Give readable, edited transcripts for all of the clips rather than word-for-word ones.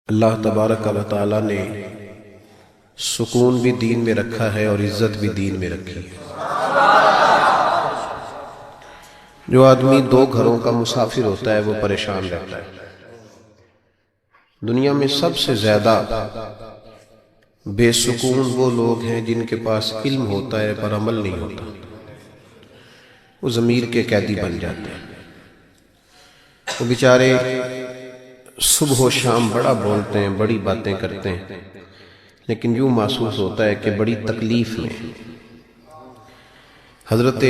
اللہ تبارک و تعالیٰ نے سکون بھی دین میں رکھا ہے اور عزت بھی دین میں رکھی ہے۔ جو آدمی دو گھروں کا مسافر ہوتا ہے وہ پریشان رہتا ہے۔ دنیا میں سب سے زیادہ بے سکون وہ لوگ ہیں جن کے پاس علم ہوتا ہے پر عمل نہیں ہوتا، وہ ضمیر کے قیدی بن جاتے ہیں۔ وہ بیچارے صبح و شام بڑا بولتے ہیں، بڑی باتیں کرتے ہیں، لیکن یوں محسوس ہوتا ہے کہ بڑی تکلیف میں۔ حضرت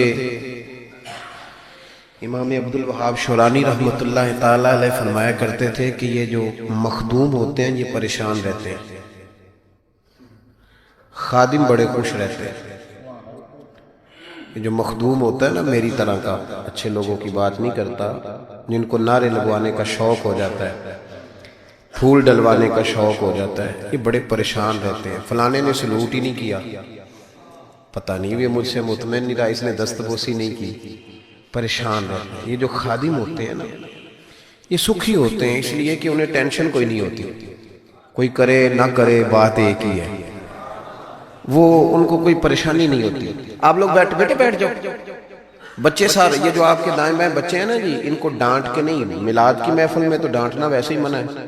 امام عبدالوہاب شورانی رحمۃ اللہ تعالی علیہ فرمایا کرتے تھے کہ یہ جو مخدوم ہوتے ہیں یہ پریشان رہتے ہیں، خادم بڑے خوش رہتے ہیں۔ یہ جو مخدوم ہوتا ہے نا میری طرح کا، اچھے لوگوں کی بات نہیں کرتا، جن کو نعرے لگوانے کا شوق ہو جاتا ہے، پھول ڈلوانے کا شوق ہو جاتا ہے، یہ بڑے پریشان رہتے ہیں۔ فلانے نے سلوٹ ہی نہیں کیا، پتہ نہیں یہ مجھ سے مطمئن نہیں رہا، اس نے دستبوسی نہیں کی، پریشان رہتے ہیں۔ یہ جو خادم ہوتے ہیں نا یہ سکھی ہوتے ہیں، اس لیے کہ انہیں ٹینشن کوئی نہیں ہوتی، کوئی کرے نہ کرے بات ایک ہی ہے، وہ ان کو کوئی پریشانی نہیں ہوتی۔ آپ لوگ بیٹھ جاؤ، بچے سارے یہ جو آپ کے دائیں بائیں بچے ہیں نا جی، ان کو ڈانٹ کے نہیں، میلاد کی محفل میں تو ڈانٹنا ویسے ہی منع ہے،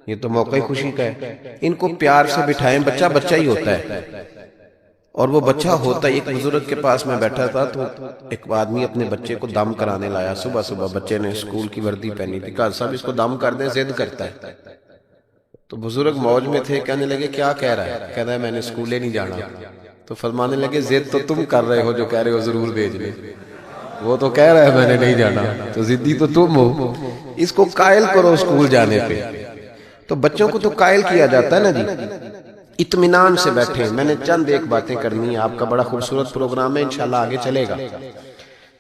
یہ تو موقع خوشی کا ہے۔ ان کو پیار سے بٹھائیں، بچہ بچہ ہی ہوتا ہے، اور وہ بچہ ہوتا ہے۔ ایک بزرگ کے پاس میں بیٹھا تھا تو ایک آدمی اپنے بچے کو دم کرانے لایا، صبح صبح بچے نے اسکول کی وردی پہنی تھی، کہا صاحب اس کو دم کر دیں، ضد کرتا ہے۔ تو بزرگ موج میں تھے، کہنے لگے کیا کہہ رہا ہے؟ کہہ رہا ہے میں نے اسکولے نہیں جانا۔ تو فرمانے لگے ضد تو تم کر رہے ہو جو کہہ رہے ہو ضرور بھیج لیں، وہ تو کہہ رہا ہے میں نے نہیں جانا، تو ضدی تو تم ہو، اس کو قائل کرو اسکول جانے پہ۔ تو بچوں کو تو قائل کیا جاتا ہے نا جی، اطمینان سے بیٹھیں۔ میں نے چند ایک باتیں کرنی ہیں، آپ کا بڑا خوبصورت پروگرام ہے، انشاءاللہ آگے چلے گا،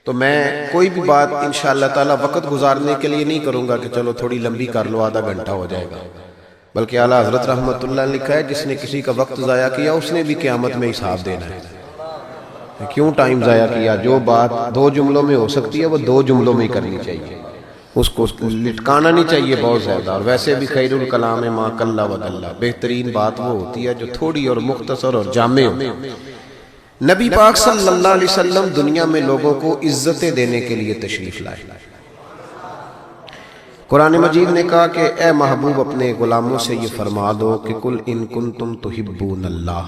تو میں کوئی بھی بات انشاءاللہ تعالی وقت گزارنے کے لیے نہیں کروں گا کہ چلو تھوڑی لمبی کر لو، آدھا گھنٹہ ہو جائے گا، بلکہ اعلیٰ حضرت رحمت اللہ نے لکھا ہے جس نے کسی کا وقت ضائع کیا اس نے بھی قیامت میں حساب دینا ہے۔ کیوں ٹائم ضائع کیا؟ جو بات دو جملوں میں ہو سکتی ہے وہ دو جملوں میں ہی کرنی چاہیے، اس کو لٹکانا نہیں چاہیے بہت زیادہ۔ اور ویسے بھی خیر الکلام ما قل و دل، بہترین بات وہ ہوتی ہے جو تھوڑی اور مختصر اور جامع ہو۔ نبی پاک صلی اللہ علیہ وسلم دنیا میں لوگوں کو عزتیں دینے کے لیے تشریف لائے۔ قرآن مجید نے کہا کہ اے محبوب اپنے غلاموں سے یہ فرما دو کہ قل ان کنتم تحبون اللہ،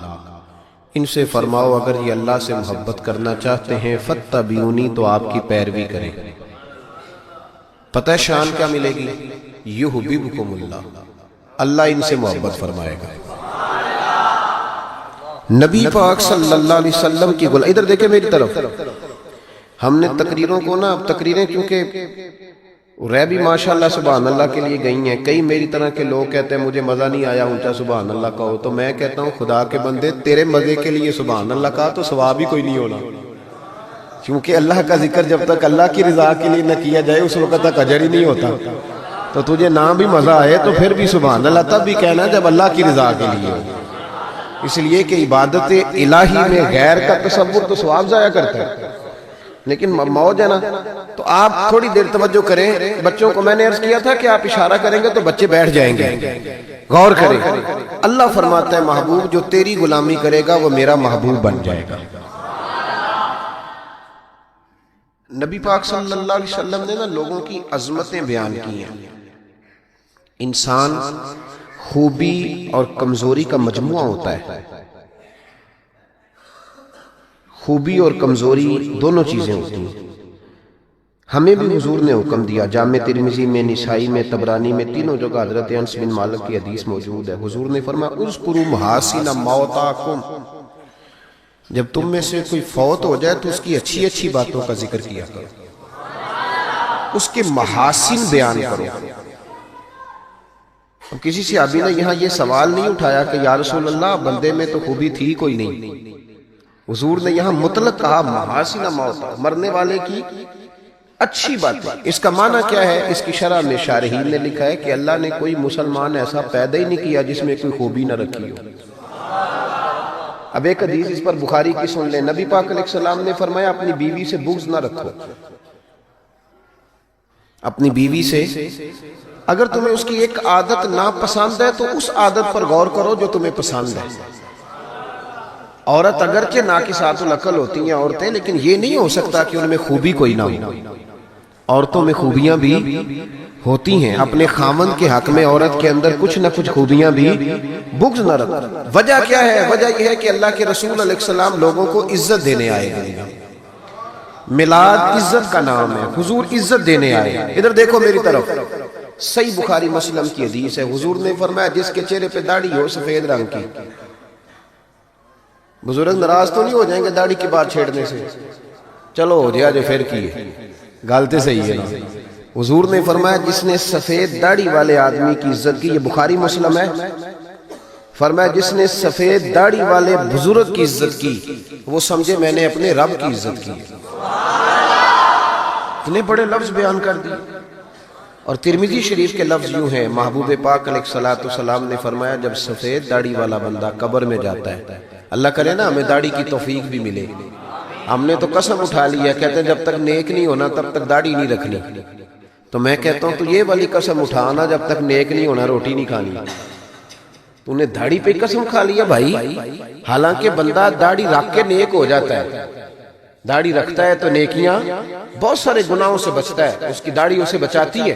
ان سے فرماؤ اگر یہ اللہ سے محبت کرنا چاہتے ہیں فاتبعونی، تو آپ کی پیروی کریں۔ پتہ ہے شان کیا ملے گی؟ یحببکم اللہ، اللہ ان سے محبت فرمائے گا۔ نبی پاک صلی اللہ علیہ وسلم کی ادھر دیکھیں میری طرف، ہم نے تقریروں کو نا، تقریریں کیونکہ رہ بھی ماشاءاللہ سبحان اللہ کے لیے گئی ہیں، کئی میری طرح کے لوگ کہتے ہیں مجھے مزہ نہیں آیا اونچا سبحان اللہ کہو، تو میں کہتا ہوں خدا کے بندے تیرے مزے کے لیے سبحان اللہ کہا تو ثواب ہی کوئی نہیں ہونا، کیونکہ اللہ کا ذکر جب تک اللہ کی رضا کے لیے نہ کیا جائے اس وقت تک اجر ہی نہیں ہوتا۔ تو تجھے نہ بھی مزہ آئے تو پھر بھی سبحان اللہ تب بھی کہنا جب اللہ کی رضا کے لیے ہو، اس لیے کہ عبادت الہی میں غیر کا تصور تو ثواب ضائع کرتا ہے، لیکن موج ہے نا۔ تو آپ تھوڑی دیر توجہ کریں، بچوں کو میں نے عرض کیا تھا کہ آپ اشارہ کریں گے تو بچے بیٹھ جائیں گے، غور کریں۔ اللہ فرماتا ہے محبوب جو تیری غلامی کرے گا وہ میرا محبوب بن جائے گا۔ نبی پاک صلی اللہ علیہ وسلم نے نا لوگوں کی عظمتیں بیان کی ہیں۔ انسان خوبی اور کمزوری کا مجموعہ ہوتا ہے، خوبی اور کمزوری دونوں چیزیں ہوتی ہیں۔ ہمیں بھی حضور نے حکم دیا، جامع ترمذی میں، نسائی میں، طبرانی میں، تینوں جگہ حضرت انس بن مالک کی حدیث موجود ہے۔ حضور نے فرمایا اذکروا محاسن موتاکم، جب تم میں سے کوئی فوت ہو جائے تو اس کی اچھی اچھی باتوں کا ذکر کیا کرو، اس کے محاسن بیان کرو۔ اب کسی صحابی نے یہاں یہ سوال نہیں اٹھایا کہ یا رسول اللہ بندے میں تو خوبی تھی کوئی نہیں، حضور نے یہاں مطلق کہا محاسن موتا، مرنے والے کی اچھی باتیں۔ اس کا معنی کیا ہے؟ اس کی شرح میں شارحین نے لکھا ہے کہ اللہ نے کوئی مسلمان ایسا پیدا ہی نہیں کیا جس میں کوئی خوبی نہ رکھی ہو۔ اب ایک حدیث اس پر بخاری کی سن لیں، نبی پاک علیہ السلام نے فرمایا اپنی بیوی سے بغض نہ رکھو، اپنی بیوی سے اگر تمہیں اس کی ایک عادت ناپسند ہے تو اس عادت پر غور کرو جو تمہیں پسند ہے. عورت اگرچہ ناقصات العقل ہوتی ہیں عورتیں، لیکن یہ نہیں ہو سکتا کہ ان میں خوبی کوئی نہ ہو. عورتوں میں خوبیاں بھی ہوتی ہیں. اپنے خاوند کے حق میں عورت کے اندر کچھ نہ کچھ خوبیاں بھی بغض نہ رکھ. وجہ کیا ہے؟ وجہ یہ ہے کہ اللہ کے رسول علیہ السلام لوگوں کو عزت دینے آئے ہیں. میلاد عزت کا نام ہے، حضور عزت دینے آئے. ادھر دیکھو میری طرف، صحیح بخاری مسلم کی حدیث ہے. حضور نے فرمایا جس کے چہرے پہ داڑھی ہو سفید رنگ کی. بزرگ ناراض تو نہیں ہو جائیں گے داڑھی کی بات چھیڑنے سے؟ چلو ہو جائے جو پھر کی ہے، غلطی صحیح ہے نا. حضور نے فرمایا جس نے سفید داڑھی والے آدمی کی عزت کی، یہ بخاری مسلم ہے، فرمایا جس نے سفید داڑھی والے بزرگ کی عزت کی وہ سمجھے میں نے اپنے رب کی عزت کی. اتنے بڑے لفظ بیان کر دی. اور ترمذی شریف کے لفظ یوں ہیں، محبوب پاک علیہ الصلوۃ والسلام نے فرمایا جب سفید داڑھی والا بندہ قبر میں جاتا ہے، اللہ کرے نا ہمیں داڑھی کی توفیق بھی ملے. ہم نے تو قسم اٹھا لیا، کہتے ہیں جب تک نیک نہیں ہونا تب تک داڑھی نہیں رکھنی. تو میں کہتا ہوں تو یہ والی قسم اٹھانا جب تک نیک نہیں ہونا روٹی نہیں کھانی. تو نے داڑھی پہ قسم کھا لیا بھائی. حالانکہ بندہ داڑھی رکھ کے نیک ہو جاتا ہے. داڑھی رکھتا ہے تو نیکیاں، بہت سارے گناہوں سے بچتا ہے، اس کی داڑھی اسے بچاتی ہے.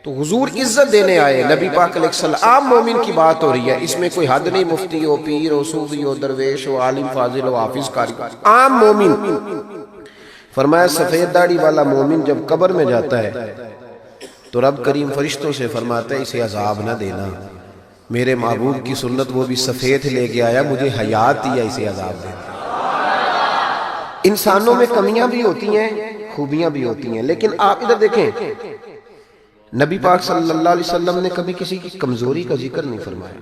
تو حضور عزت دینے آئے. نبی پاک علیہ السلام، عام مومن کی بات ہو رہی ہے، اس میں کوئی حد نہیں، مفتی ہو، پیر ہو، صوفی ہو، درویش ہو، عالم فاضل ہو، حافظ قاری، عام مومن. فرمایا سفید داڑھی والا مومن جب قبر میں جاتا ہے تو رب کریم فرشتوں سے فرماتا ہے اسے عذاب نہ دینا، میرے محبوب کی سنت وہ بھی سفید لے کے آیا، مجھے حیات دیا، اسے عذاب دینا. انسانوں میں کمیاں بھی ہوتی ہیں، خوبیاں بھی ہوتی ہیں، لیکن آپ ادھر دیکھیں نبی پاک صلی اللہ علیہ وسلم نے کبھی کسی کی کمزوری کا ذکر نہیں فرمایا.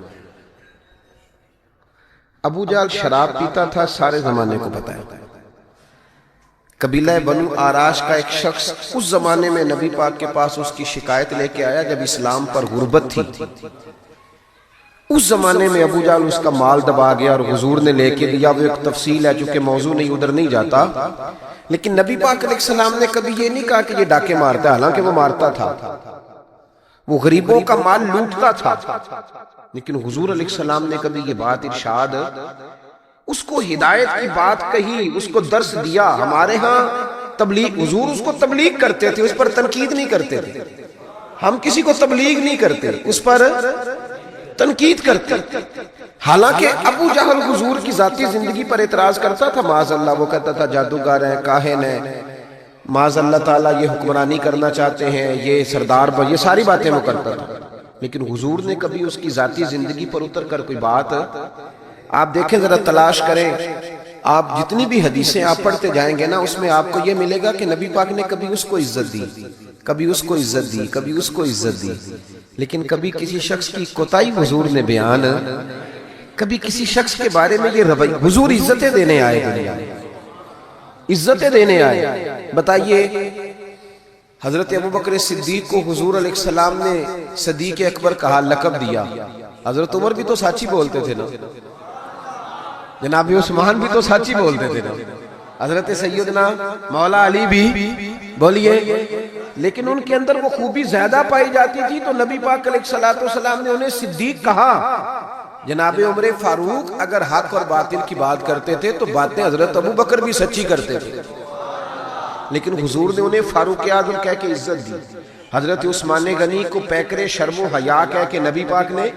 ابو جہل شراب پیتا تھا، سارے زمانے کو پتا ہے. قبیلہ بنو آراش کا ایک شخص اس زمانے میں نبی پاک کے پاس اس کی شکایت لے کے آیا جب اسلام پر غربت تھی. اس زمانے میں ابو جہل اس کا مال دبا گیا اور حضور نے لے کے دیا. وہ ایک تفصیل ہے چونکہ موضوع نہیں، ادھر نہیں جاتا. لیکن نبی پاک علیہ السلام نے کبھی یہ نہیں کہا کہ یہ ڈاکے مارتا ہے، حالانکہ وہ مارتا تھا، وہ غریبوں کا مال لوٹتا تھا. لیکن حضور علیہ السلام نے کبھی یہ بات ارشاد، اس کو ہدایت کی بات کہی، اس کو درس دیا. ہمارے ہاں تبلیغ، حضور اس کو تبلیغ کرتے تھے، اس پر تنقید نہیں کرتے تھے. ہم کسی کو تبلیغ نہیں کرتے، اس پر تنقید کرتے. حالانکہ ابو جہل حضور کی ذاتی زندگی پر اعتراض کرتا تھا، معاذ اللہ، وہ کہتا تھا جادوگر ہے، کاہن ہے، معاذ اللہ تعالیٰ یہ حکمرانی کرنا چاہتے ہیں، یہ سردار، یہ ساری باتیں وہ کرتا تھا. لیکن حضور نے کبھی اس کی ذاتی زندگی پر اتر کر کوئی بات، آپ دیکھیں ذرا تلاش کریں، آپ جتنی بھی حدیثیں آپ پڑھتے جائیں گے نا اس میں آپ کو یہ ملے گا کہ نبی پاک نے کبھی اس کو عزت دی، کبھی اس کو عزت دی، کبھی اس کو عزت دی. لیکن کبھی کسی شخص کی کوتاہی حضور نے بیان، کبھی کسی شخص کے بارے میں یہ رویہ. حضور عزتیں دینے آئے، دنیا عزتیں دینے آئے. بتائیے حضرت ابوبکر صدیق کو حضور علیہ السلام نے صدیق اکبر کہا، لقب دیا. حضرت عمر بھی تو سچی بولتے تھے نا، جناب عثمان بھی تو سچی بولتے تھے نا، حضرت سیدنا مولا علی بھی بولیے. لیکن ان کے اندر وہ خوبی زیادہ پائی جاتی تھی تو نبی پاک علیہ السلام نے انہیں صدیق کہا. جناب عمر فاروق اگر حق اور باطل کی بات کرتے تھے تو باتیں حضرت ابوبکر بھی سچی کرتے تھے، لیکن حضور نے انہیں فاروق اعظم کہہ کے عزت دی. حضرت عثمان غنی کو پیکر شرم و حیا کہہ کے نبی پاک نے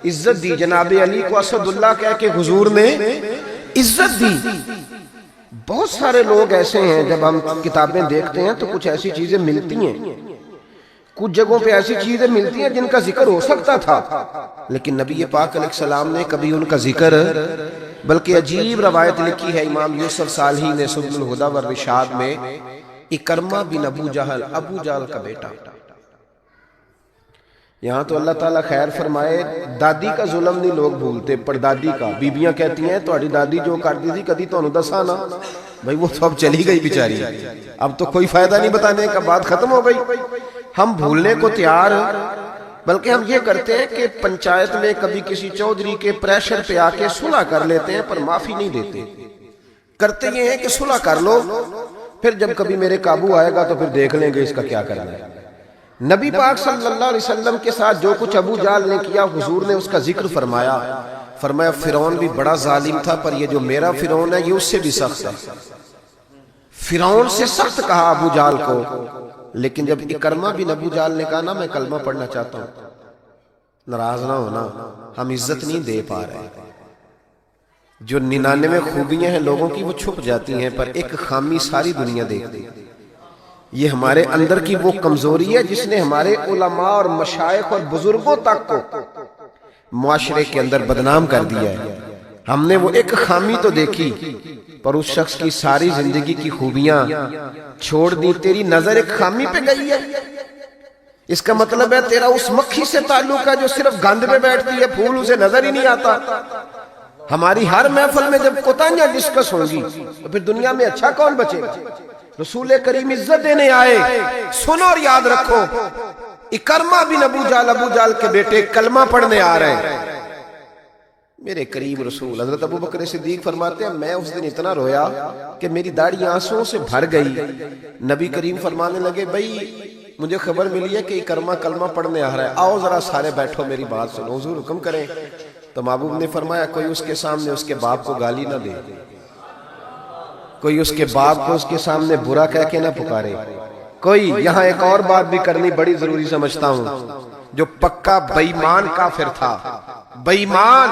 عزت دی. جناب علی کو اسد اللہ کہہ کے حضور نے عزت دی. بہت سارے لوگ ایسے ہیں، جب ہم کتابیں دیکھتے ہیں تو کچھ ایسی چیزیں ملتی ہیں، کچھ جگہوں پہ ایسی چیزیں ملتی ہیں جن کا ذکر ہو سکتا تھا، لیکن نبی پاک علیہ السلام نے کبھی ان کا ذکر، بلکہ عجیب روایت لکھی ہے امام یوسف صالحی نے سبل الہدی والرشاد میں، اکرمہ بن ابو جہل، ابو جہل کا بیٹا. یہاں تو اللہ تعالیٰ خیر فرمائے، دادی کا ظلم نہیں لوگ بھولتے، پردادی کا. بیبیاں کہتی ہیں تہاڈی دادی جو کرتی تھی کدی تانوں دسا نا. بھائی وہ تو اب چلی گئی بیچاری، اب تو کوئی فائدہ نہیں بتانے کا، بات ختم ہو گئی. ہم بھولنے کو تیار، بلکہ ہم یہ کرتے ہیں کہ پنچایت میں کبھی کسی چودھری کے پریشر پہ آ کے صلح کر لیتے ہیں پر معافی نہیں دیتے. کرتے یہ ہیں کہ صلح کر لو، پھر جب کبھی میرے قابو آئے گا تو پھر دیکھ لیں گے اس کا کیا کرنا ہے. نبی پاک صلی اللہ علیہ وسلم کے ساتھ جو کچھ ابو جہل نے کیا حضور نے اس کا ذکر فرمایا. فرمایا فرعون بھی بڑا ظالم تھا پر یہ جو میرا فرعون ہے یہ اس سے بھی سخت ہے. فرعون سے سخت کہا ابو جہل کو. لیکن جب اکرمہ بن ابو جہل نے کہا نا میں کلمہ پڑھنا چاہتا ہوں, ناراض نہ ہونا, ہم عزت نہیں دے پا رہے. جو 99 خوبیاں ہیں لوگوں کی وہ چھپ جاتی ہیں پر ایک خامی ساری دنیا دیکھتی. یہ ہمارے اندر کی وہ کمزوری ہے جس نے ہمارے علماء اور مشائخ اور بزرگوں تک کو معاشرے کے اندر بدنام کر دیا ہے. ہم نے وہ ایک خامی تو دیکھی پر اس شخص کی ساری زندگی کی خوبیاں چھوڑ دی. تیری نظر ایک خامی پہ گئی ہے, اس کا مطلب ہے تیرا اس مکھی سے تعلق ہے جو صرف گند پہ بیٹھتی ہے, پھول اسے نظر ہی نہیں آتا. ہماری ہر محفل میں جب کوتاہیاں ڈسکس ہوں گی تو پھر دنیا میں اچھا کون بچے گا؟ رسول کریم عزت دینے آئے. سنو اور یاد رکھو, اکرمہ بن ابو جہل کے بیٹے کلمہ پڑھنے آ رہے ہیں. میرے کریم رسول حضرت ابو بکر صدیق فرماتے ہیں میں اس دن اتنا رویا کہ میری داڑھی آنسوؤں سے بھر گئی. نبی کریم فرمانے لگے بھائی مجھے خبر ملی ہے کہ اکرمہ کلمہ پڑھنے آ رہا ہے, آؤ ذرا سارے بیٹھو میری بات سنو, حضور حکم کریں. تو محبوب نے فرمایا کوئی اس کے سامنے اس کے باپ کو گالی نہ دے, کوئی اس کے باپ کو اس کے سامنے برا کہہ کے نہ پکارے. کوئی یہاں ایک اور بات بھی کرنی بڑی ضروری سمجھتا ہوں, جو پکا بے ایمان کافر تھا, بے ایمان,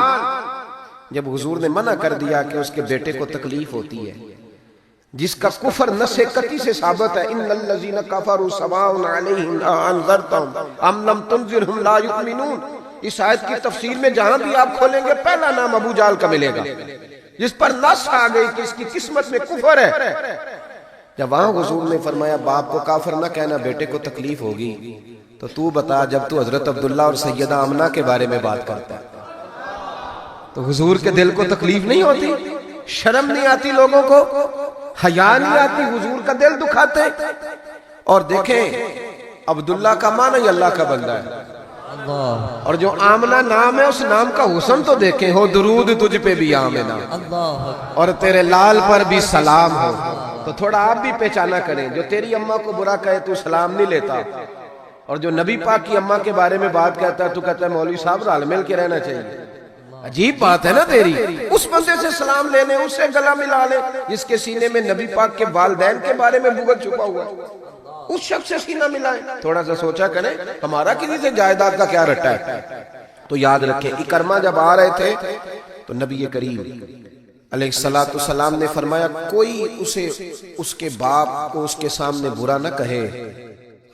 جب حضور نے منع کر دیا کہ اس کے بیٹے کو تکلیف ہوتی ہے, جس کا کفر نص قطعی سے ثابت ہے ان الذین کفروا سواء علیہم انذرتهم ام لم تنذرهم لا یؤمنون. اس آیت کی تفسیر میں جہاں بھی آپ کھولیں گے پہلا نام ابو جہل کا ملے گا جس پر نص آ گئی کہ اس کی قسمت میں کفر ہے. جب وہاں حضور نے فرمایا باپ کو کافر نہ کہنا, بیٹے کو تکلیف ہوگی, تو بتا جب تو حضرت عبداللہ اور سیدہ آمنہ کے بارے میں بات کرتا ہے تو حضور کے دل کو تکلیف نہیں ہوتی, شرم نہیں آتی, لوگوں کو حیا نہیں آتی, حضور کا دل دکھاتے. اور دیکھیں عبداللہ کا معنی اللہ کا بندہ ہے, اور جو آمنہ نام ہے اس نام کا حسن تو دیکھیں, ہو درود تجھ پہ بھی آمنہ اور تیرے لال پر بھی سلام ہو. تو تھوڑا آپ بھی پہچانا کریں, جو تیری اماں کو برا کہے تو سلام نہیں لیتا, اور جو نبی پاک کی اماں کے بارے میں بات کہتا ہے تو کہتا ہے مولوی صاحب رال مل کے رہنا چاہیے. عجیب بات ہے نا تیری. اس بندے سے سلام لینے, اس سے گلا ملا لے جس کے سینے میں نبی پاک کے والدین کے بارے میں بغض چھپا ہوا, اس شخص سے سینہ ملائیں. تھوڑا سا سوچا کریں ہمارا کسی سے جائیداد کا کیا رٹا ہے. تو یاد رکھیں اکرمہ جب آ رہے تھے تو نبی کریم علیہ السلام نے فرمایا کوئی اسے اس کے باپ کو اس کے سامنے برا نہ کہے.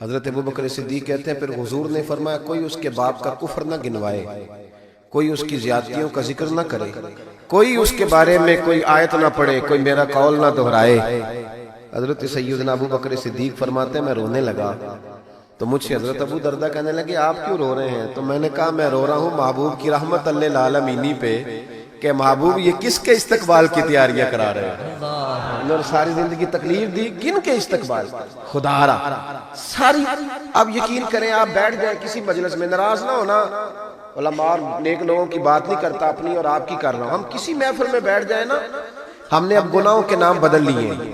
حضرت ابو بکر صدیق کہتے ہیں پھر حضور نے فرمایا کوئی اس کے باپ کا کفر نہ گنوائے, کوئی اس کی زیادتیوں کا ذکر نہ کرے, کوئی اس کے بارے میں کوئی آیت نہ پڑھے, کوئی میرا قول نہ دہرائے. حضرت سیدنا ابو بکر صدیق فرماتے ہیں میں رونے لگا تو مجھ سے حضرت ابو دردہ کہنے لگے آپ کیوں رو رہے ہیں؟ تو میں نے کہا میں رو رہا ہوں محبوب کی رحمت للعالمین پہ کہ محبوب یہ کس کے استقبال کی تیاریاں کرا رہے ہیں. انہوں نے ساری زندگی تکلیف دی, کن کے استقبال؟ خدا را ساری. اب یقین کریں آپ بیٹھ جائیں کسی مجلس میں, ناراض نہ ہونا, علماء اور نیک لوگوں کی بات نہیں کرتا, اپنی اور آپ کی کر رہا ہوں. ہم کسی محفل میں بیٹھ جائیں نا, ہم نے اب گناہوں کے نام بدل لیے ہیں.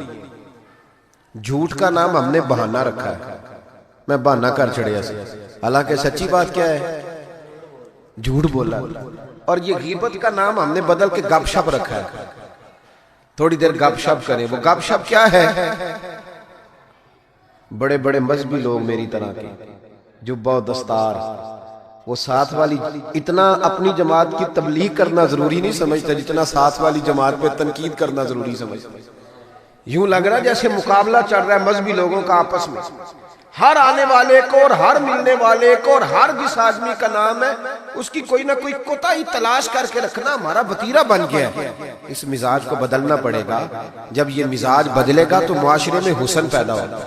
جھوٹ کا نام ہم نے بہانہ رکھا ہے, میں بہانہ کر چڑھیا سے, حالانکہ سچی بات کیا ہے جھوٹ بولا. اور یہ غیبت کا نام ہم نے بدل کے گپ شپ رکھا ہے, تھوڑی دیر گپ شپ کریں. وہ گپ شپ کیا ہے؟ بڑے بڑے مذہبی لوگ میری طرح کے جبہ و دستار, وہ ساتھ والی اتنا اپنی جماعت کی تبلیغ کرنا ضروری نہیں سمجھتا جتنا ساتھ والی جماعت پہ تنقید کرنا ضروری سمجھتا. یوں لگ رہا ہے جیسے مقابلہ چل رہا ہے مذہبی لوگوں کا آپس میں, ہر آنے والے کو اور ہر ملنے والے کو اور ہر جس آدمی کا نام ہے اس کی کوئی نہ کوئی کوتاہی تلاش کر کے رکھنا ہمارا وتیرہ بن گیا ہے. اس مزاج کو بدلنا پڑے گا. جب یہ مزاج بدلے گا تو معاشرے میں حسن پیدا ہوگا.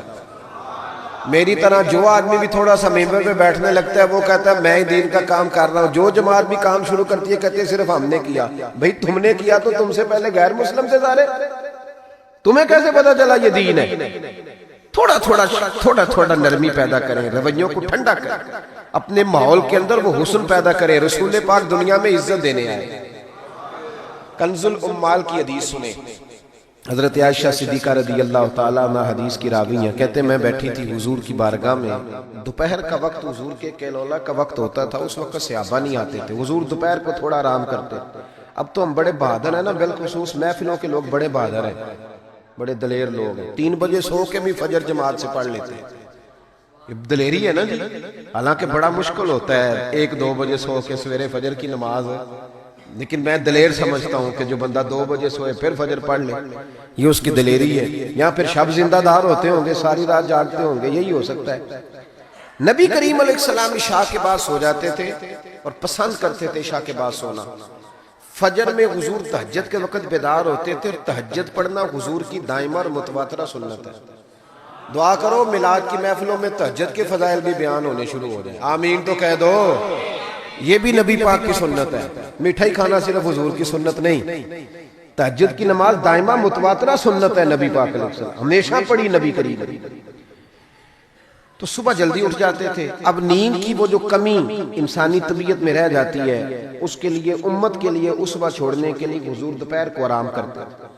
میری طرح جو آدمی بھی تھوڑا سا ممبر پہ بیٹھنے لگتا ہے وہ کہتا ہے میں ہی دین کا کام کر رہا ہوں. جو جماعت بھی کام شروع کرتی ہے کہتے ہیں صرف ہم نے کیا. بھئی تم نے کیا تو تم سے پہلے غیر مسلم سے سارے, تمہیں کیسے پتا چلا یہ دین ہے؟ تھوڑا تھوڑا نرمی پیدا کریں, رویوں کو ٹھنڈا کریں, اپنے ماحول کے اندر وہ حسن پیدا کریں. رسول پاک دنیا میں عزت دینے آئے. کنز الاموال کی حدیث سنیں, حضرت عائشہ صدیقہ رضی اللہ تعالیٰ عنہ حدیث کی راوی ہیں، کہتے میں بیٹھی تھی حضور کی بارگاہ میں، دوپہر کا وقت حضور کے کیلولا کا وقت ہوتا تھا، اس وقت صحابہ نہیں آتے تھے، حضور دوپہر کو تھوڑا آرام کرتے۔ اب تو ہم بڑے بہادر ہیں نا، بالخصوص محفلوں کے لوگ بڑے بہادر ہیں، بڑے دلیر لوگ ہیں، 3 بجے سو کے بھی فجر جماعت سے پڑھ لیتے ہیں، یہ دلیری ہے نا جی۔ حالانکہ بڑا مشکل ہوتا ہے 1-2 بجے سو کے سویرے فجر کی نماز ہے، لیکن میں دلیر سمجھتا ہوں کہ جو بندہ 2 بجے سوئے پھر فجر پڑھ لے، یہ اس کی دلیری ہے۔ یا پھر شب زندہ دار ہوتے ہوں گے، ساری رات جاگتے ہوں گے، یہی ہو سکتا ہے۔ نبی کریم علیہ السلام عشاء کے بعد سو جاتے تھے اور پسند کرتے تھے عشاء کے بعد سونا۔ فجر میں حضور تہجد کے وقت بیدار ہوتے تھے، اور تہجد پڑھنا حضور کی دائمہ اور متواترہ سنت ہے۔ دعا کرو میلاد کی محفلوں میں تہجد کے فضائل بھی بیان ہونے شروع ہو جائیں، آمین تو کہہ دو۔ یہ بھی نبی پاک کی سنت ہے، مٹھائی کھانا صرف حضور کی سنت نہیں، تہجد کی نماز دائمہ متواترہ سنت ہے نبی پاک علیہ السلام، ہمیشہ پڑھی نبی کریم۔ تو صبح جلدی اٹھ جاتے تھے۔ اب نیند کی وہ جو کمی انسانی طبیعت میں رہ جاتی ہے، اس کے لیے امت کے لیے اس صبح چھوڑنے کے لیے حضور دوپہر کو آرام کرتے ہیں۔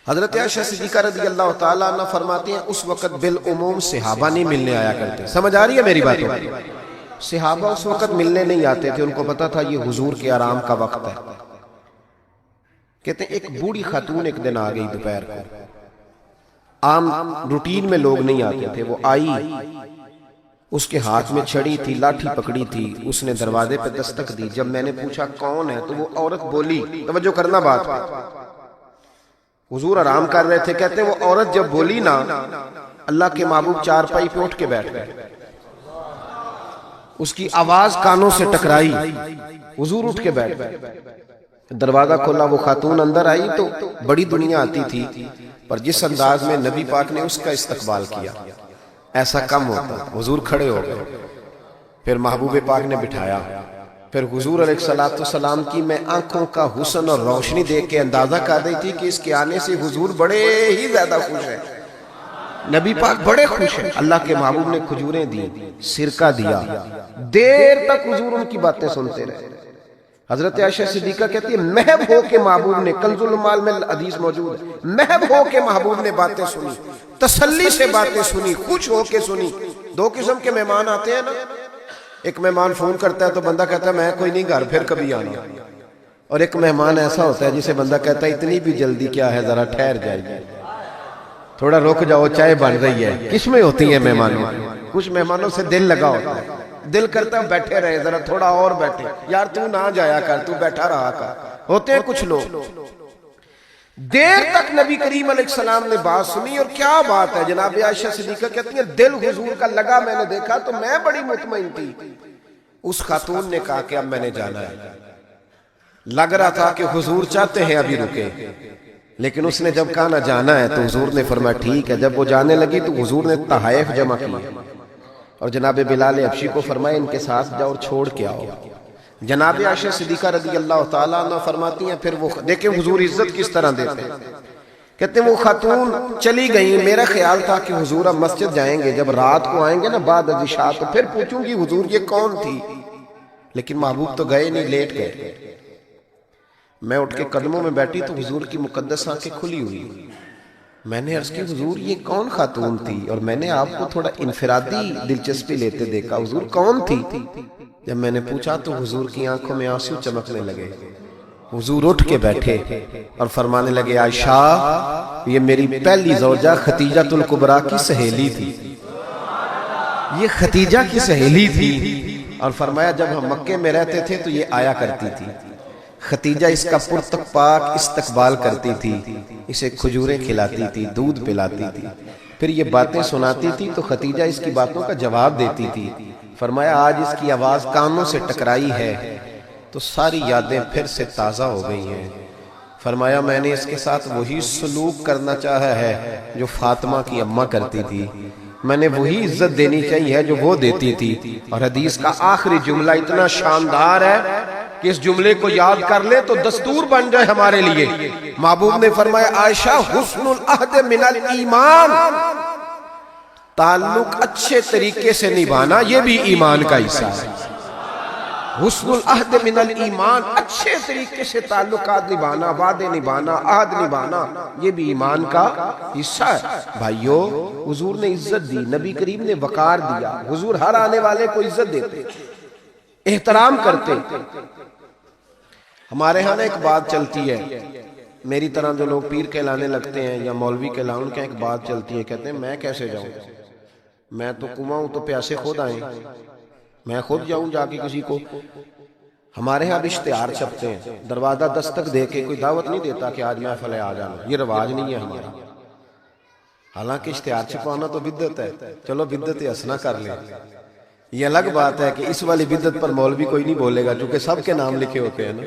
حضرت عائشہ صدیقہ رضی اللہ تعالیٰ عنہ فرماتے ہیں اس وقت بالعموم صحابہ نہیں ملنے آیا کرتے۔ سمجھ آ رہی ہے میری باتوں؟ صحابہ اس وقت ملنے نہیں آتے تھے، ان کو پتا تھا یہ حضور کے آرام کا وقت ہے۔ کہتے ہیں ایک بوڑھی خاتون ایک دن آ گئی دوپہر کو، عام روٹین میں لوگ نہیں آتے تھے، وہ آئی، اس کے ہاتھ میں چھڑی تھی، لاٹھی پکڑی تھی، اس نے دروازے پہ دستک دی۔ جب میں نے پوچھا کون ہے تو وہ عورت بولی، توجہ کرنا بات، حضور آرام کر رہے تھے، کہتے ہیں وہ عورت جب بولی نا، اللہ کے محبوب چارپائی پہ اٹھ کے بیٹھ گئے، اس کی آواز کانوں سے ٹکرائی، حضور اٹھ کے بیٹھ گئے۔ دروازہ کھولا، وہ خاتون اندر آئی تو بڑی دنیا آتی تھی، پر جس انداز میں نبی پاک نے اس کا استقبال کیا ایسا کم ہوتا۔ حضور کھڑے ہو گئے، پھر محبوب پاک نے بٹھایا، پھر حضور علیہ السلام کی میں آنکھوں کا حسن اور روشنی دیکھ کے اندازہ کر رہی تھی کہ اس کے آنے سے حضور بڑے ہی زیادہ خوش ہیں، نبی پاک بڑے خوش ہیں۔ اللہ کے محبوب نے کھجوریں دی، سرکہ دیا، دیر تک حضور ان کی باتیں سنتے رہے۔ حضرت عائشہ صدیقہ کہتی ہے محب ہو کے محبوب نے، کنز المال میں حدیث موجود ہے، محب ہو کے محبوب نے باتیں سنی، تسلی سے باتیں سنی، خوش ہو کے سنی۔ 2 قسم کے مہمان آتے ہیں نا، ایک مہمان فون کرتا ہے تو بندہ کہتا ہے میں کوئی نہیں گھر، پھر کبھی آنا، اور ایک مہمان ایسا ہوتا ہے جسے بندہ کہتا ہے اتنی بھی جلدی کیا ہے، ذرا ٹھہر جائیے، تھوڑا رک جاؤ، چائے بن رہی ہے۔ کس میں ہوتی ہیں مہمانوں؟ کچھ مہمانوں سے دل لگا ہوتا ہے، دل کرتا ہے بیٹھے رہے، ذرا تھوڑا اور بیٹھے، یار تو نہ جایا کر، تو بیٹھا رہا کر۔ ہوتے ہیں کچھ لوگ، دیر تک نبی کریم علیہ السلام نے بات سنی، اور کیا بات ہے، جناب عائشہ صدیقہ کہتی ہیں دل حضور کا لگا، میں نے دیکھا تو میں بڑی مطمئن تھی۔ اس خاتون نے کہا کہ اب میں نے جانا ہے، لگ رہا تھا کہ حضور چاہتے ہیں ابھی رکے، لیکن اس نے جب کہا نہ جانا ہے تو حضور نے فرمایا ٹھیک ہے۔ جب وہ جانے لگی تو حضور نے تحائف جمع کیے، اور جناب بلال حبشی کو فرمایا ان کے ساتھ جاؤ اور چھوڑ کے آؤ۔ جناب عائشہ صدیقہ رضی اللہ تعالیٰ عنہ فرماتی ہیں پھر وہ دیکھیں حضور عزت کس طرح دیتے ہیں، کہتے ہیں وہ خاتون چلی گئی، میرا خیال تھا کہ حضور اب مسجد جائیں گے، جب رات کو آئیں گے نا بعد از عشاء تو پھر پوچھوں گی حضور یہ کون تھی، لیکن محبوب تو گئے نہیں، لیٹ گئے۔ میں اٹھ کے قدموں میں بیٹھی تو حضور کی مقدس آنکھیں کھلی ہوئی، میں نے عرض کی حضور یہ کون خاتون تھی، اور میں نے آپ کو تھوڑا انفرادی دلچسپی لیتے دیکھا، حضور کون تھی؟ جب میں نے پوچھا تو حضور کی آنکھوں میں آنسو چمکنے لگے، حضور اٹھ کے بیٹھے اور فرمانے لگے عائشہ یہ میری پہلی زوجہ خدیجہ الکبریٰ کی سہیلی تھی، یہ خدیجہ کی سہیلی تھی، اور فرمایا جب ہم مکے میں رہتے تھے تو یہ آیا کرتی تھی، خدیجہ اس کا پرتک پاک استقبال کرتی تھی، اسے کھجوریں کھلاتی تھی، دودھ پلاتی تھی، پھر یہ باتیں سناتی تھی تو خدیجہ اس کی باتوں کا جواب دیتی تھی۔ فرمایا آج اس کی آواز کانوں سے ٹکرائی ہے تو ساری یادیں پھر سے تازہ ہو گئی ہیں۔ فرمایا میں نے اس کے ساتھ وہی سلوک کرنا چاہا ہے جو فاطمہ کی اماں کرتی تھی، میں نے وہی عزت دینی چاہیے جو وہ دیتی تھی۔ اور حدیث کا آخری جملہ اتنا شاندار ہے کہ اس جملے کو یاد کر لیں تو دستور بن جائے ہمارے لیے۔ محبوب نے فرمایا عائشہ حسن العہد من الایمان، تعلق اچھے طریقے سے نبھانا یہ بھی ایمان کا حصہ ہے۔ حسن العہد من الایمان، اچھے طریقے سے تعلقات نبھانا، وعدے نبھانا، عہد نبھانا، یہ بھی ایمان کا حصہ ہے۔ بھائیو، حضور نے عزت دی، نبی کریم نے وقار دیا، حضور ہر آنے والے کو عزت دیتے، احترام کرتے۔ ہمارے ہاں ایک بات چلتی ہے، میری طرح جو لوگ پیر کہلانے لگتے ہیں یا مولوی کہلانے، ان کا ایک بات چلتی ہے، کہتے ہیں میں کیسے جاؤں، میں تو کنواں ہوں تو پیاسے خود آئیں، میں خود جاؤں جا کے کسی کو۔ ہمارے ہاں بھی اشتہار چھپتے ہیں، دروازہ دستک دے کے کوئی دعوت نہیں دیتا کہ آج محفل ہے آ جانا، یہ رواج نہیں ہے ہمارا۔ حالانکہ اشتہار چھپانا تو بدعت ہے، چلو بدعت حسنہ کر لیں، یہ الگ بات ہے کہ اس والی بدعت پر مولوی کوئی نہیں بولے گا، چونکہ سب کے نام لکھے ہوتے ہیں نا،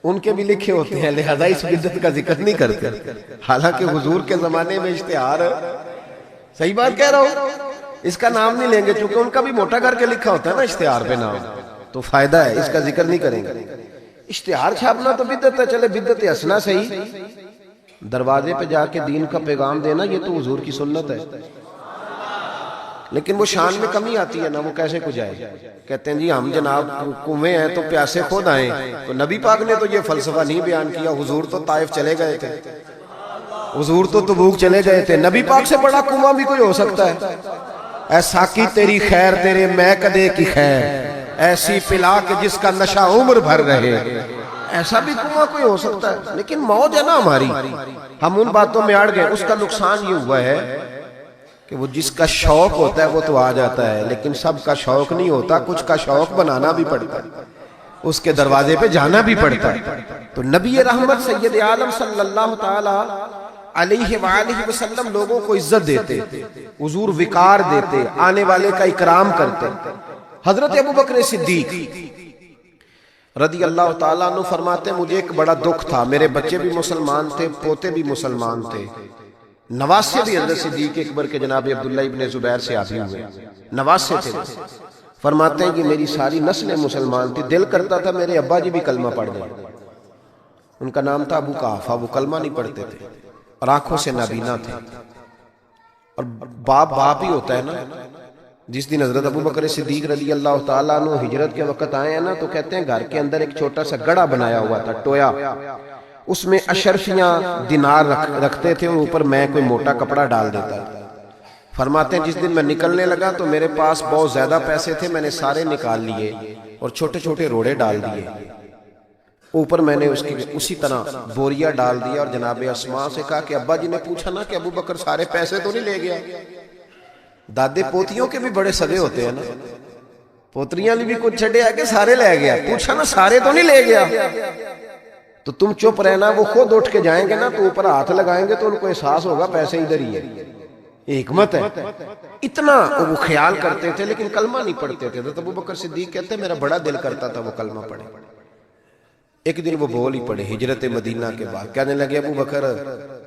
ان کے بھی لکھے ہوتے ہیں، لہذا اس بدعت کا ذکر نہیں کرتے۔ حالانکہ حضور کے زمانے میں اشتہار، صحیح بات کہہ رہا ہوں، اس کا نام نہیں لیں گے، چونکہ ان کا بھی موٹا کر کے لکھا ہوتا ہے نا اشتہار پہ نام، تو فائدہ ہے، اس کا ذکر نہیں کریں گے۔ اشتہار چھاپنا تو بدعت ہے، چلے بدعت حسنہ صحیح، دروازے پہ جا کے دین کا پیغام دینا یہ تو حضور کی سنت ہے، لیکن وہ شان میں کمی آتی ہے نا، وہ کیسے کو جائے، کہتے ہیں جی ہم جناب کنویں ہیں تو پیاسے خود آئیں، تو نبی پاک نے تو یہ فلسفہ نہیں بیان کیا، حضور تو طائف چلے گئے تھے، حضور تو تبوک چلے گئے تھے، نبی پاک سے بڑا کنواں بھی کوئی ہو سکتا ہے؟ اے ساقی تیری خیر تیرے میں کدے کی خیر، ایسی پلا کہ جس کا نشہ عمر بھر رہے، ایسا بھی کنواں کوئی ہو سکتا ہے؟ لیکن موج ہے نا ہماری، ہم ان باتوں میں اڑ گئے۔ اس کا نقصان یہ ہوا ہے کہ وہ جس کا شوق ہوتا ہے وہ تو آ جاتا ہے، لیکن سب کا شوق نہیں ہوتا، کچھ کا شوق بنانا بھی پڑتا ہے، اس کے دروازے پہ جانا بھی پڑتا ہے۔ تو نبی رحمت سید عالم صلی اللہ تعالی علیہ وآلہ وسلم لوگوں کو عزت دیتے، حضور وقار دیتے، آنے والے کا اکرام کرتے۔ حضرت ابوبکر صدیق رضی اللہ تعالیٰ عنہ فرماتے ہیں مجھے ایک بڑا دکھ تھا، میرے بچے بھی مسلمان تھے، پوتے بھی مسلمان تھے، نواسے بھی حضرت صدیق اکبر کے جناب عبداللہ ابن زبیر سے آبی ہوئے، نواسے تھے۔ فرماتے ہیں کہ میری ساری نسلیں مسلمان تھی، دل کرتا تھا میرے ابا جی بھی کلمہ پڑھ دیں، ان کا نام تھا ابو قحافہ، وہ کلمہ نہیں پڑھتے تھے اور آنکھوں سے نابینا تھے، اور باپ ہی ہوتا ہے نا۔ جس دن حضرت ابوبکر صدیق رضی اللہ تعالیٰ عنہ ہجرت کے وقت آئے ہیں نا، تو کہتے ہیں گھر کے اندر ایک چھوٹا سا گڑا بنایا ہوا تھا، ٹویا، اس میں اشرفیاں دینار رکھتے تھے، اور اوپر میں کوئی موٹا کپڑا ڈال دیتا تھا۔ فرماتے ہیں جس دن میں نکلنے لگا تو میرے پاس بہت زیادہ پیسے تھے، میں نے سارے نکال لیے اور چھوٹے چھوٹے روڑے ڈال دیے، اوپر میں نے اسی طرح بوریا ڈال دیا، اور جناب اسماء سے کہا کہ ابا جی نے پوچھا نا کہ ابو بکر سارے پیسے تو نہیں لے گیا؟ دادے پوتیوں کے بھی بڑے سگے ہوتے ہیں نا، پوتریاں بھی کچھ چھڑے آ کے سارے لے گیا، پوچھا نا سارے تو نہیں لے گیا؟ تو تم چپ رہنا، وہ خود اٹھ کے جائیں گے نا تو اوپر ہاتھ لگائیں گے تو ان کو احساس ہوگا پیسے ادھر ہی ہے، یہ حکمت ہے۔ اتنا وہ خیال کرتے تھے لیکن کلمہ نہیں پڑھتے تھے۔ تو ابو بکر صدیق کہتے ہیں میرا بڑا دل کرتا تھا وہ کلمہ پڑھے۔ ایک دن وہ بول ہی پڑے ہجرت مدینہ کے بعد، کہنے لگے ابو بکر